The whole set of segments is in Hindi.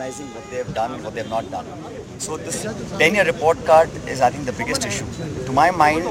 scrutinizing what they have done, what they have not done. So this 10-year report card is, I think, the biggest issue. To my mind,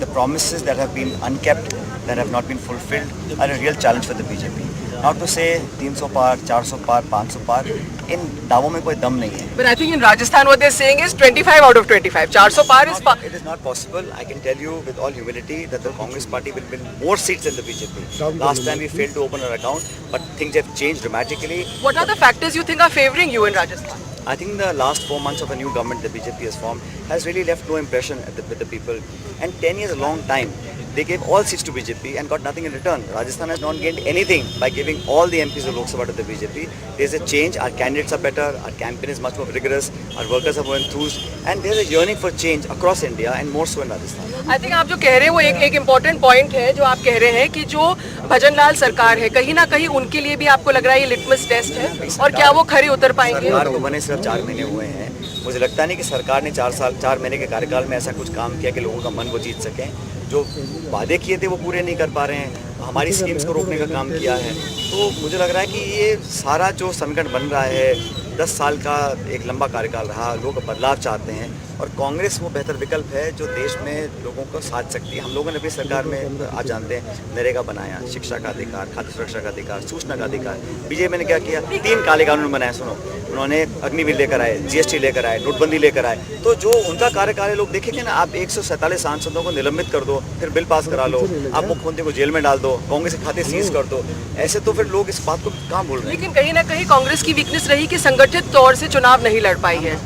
the promises that have been unkept, that have not been fulfilled, are a real challenge for the BJP. Not to say 300 पार, 400 पार, 500 पार, इन दावों में कोई दम नहीं है. But I think in Rajasthan what they're saying is 25 out of 25. 400 par is far. It is not possible. I can tell you with all humility that the Congress party will win more seats than the BJP. Last time we failed to open our account, but things have changed dramatically. What are the factors you think are favoring you in Rajasthan? I think the last 4 months of a new government the BJP has formed has really left no impression with the people. And 10 years is a long time. They gave all seats to BJP and got nothing in return. Rajasthan has not gained anything by giving all the MPs of Lok Sabha to the BJP. There's a change. Our candidates are better. Our campaign is much more rigorous. Our workers are more enthused. And there's a yearning for change across India and more so in Rajasthan. I think आप जो कह रहे हैं वो एक इम्पोर्टेंट पॉइंट है जो आप कह रहे हैं कि जो भजन लाल सरकार है कहीं ना कहीं उनके लिए भी आपको लग रहा है ये लिटमस टेस्ट है और क्या वो खरे उतर पाएंगे? सरकार को बने सिर्फ 4 महीने हुए हैं. मुझे लगता नहीं कि सरकार ने 4 महीने के कार्यकाल में ऐसा कुछ काम किया कि लोगों का मन वो जीत सकें. जो वादे किए थे वो पूरे नहीं कर पा रहे हैं. हमारी स्कीम्स को रोकने का काम किया है. तो मुझे लग रहा है कि ये सारा जो संकट बन रहा है 10 साल का एक लंबा कार्यकाल रहा. लोग बदलाव चाहते हैं और कांग्रेस वो बेहतर विकल्प है जो देश में लोगों को साथ सकती है. हम लोगों ने अपनी सरकार में आप जानते हैं नरेगा बनाया, शिक्षा का अधिकार, खाद्य सुरक्षा का अधिकार, सूचना का अधिकार. बीजेपी ने क्या किया? 3 काले कानून बनाए. सुनो, उन्होंने अग्निवीर लेकर आए, जीएसटी लेकर आए, नोटबंदी लेकर आए. तो जो उनका कार्यकाल है लोग देखेंगे ना. आप 147 सांसदों को निलंबित कर दो, फिर बिल पास करा लो, आप मुख्यमंत्री को जेल में डाल दो, कांग्रेस के खाते सीज कर दो. ऐसे तो फिर लोग इस बात को कहाँ भूल रहे हैं. लेकिन कहीं ना कहीं कांग्रेस की वीकनेस रही कि संगठित तौर से चुनाव नहीं लड़ पाई है.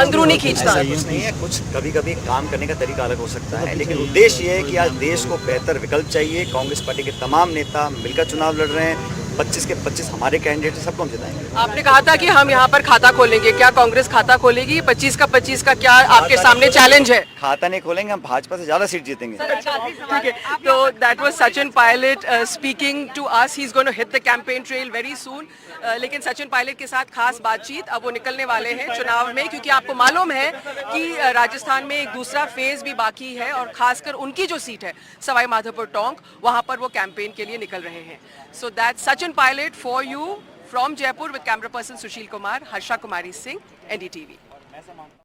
अंदरूनी खींचता नहीं है. कुछ कभी काम करने का तरीका अलग हो सकता है, लेकिन उद्देश्य ये है कि आज देश को बेहतर विकल्प चाहिए. कांग्रेस पार्टी के तमाम नेता मिलकर चुनाव लड़ रहे हैं. 25 के 25 हमारे कैंडिडेट सबको हम जिताएंगे. आपने कहा था कि हम यहाँ पर खाता खोलेंगे. क्या कांग्रेस खाता खोलेगी? 25 का 25 का क्या आपके सामने चैलेंज है? खाता नहीं खोलेंगे, हम भाजपा से ज्यादा सीट जीतेंगे. ठीक है. तो that was Sachin Pilot speaking to us. He is going to hit the campaign trail very soon. लेकिन सचिन पायलट के साथ खास बातचीत अब वो निकलने वाले हैं चुनाव में, क्योंकि आपको मालूम है कि राजस्थान में एक दूसरा फेज भी बाकी है और खासकर उनकी जो सीट है सवाई माधोपुर टोंक, वहां पर वो कैंपेन के लिए निकल रहे हैं. So that's Sachin Pilot for you from Jaipur with camera person Sushil Kumar, Harsha Kumari Singh, NDTV.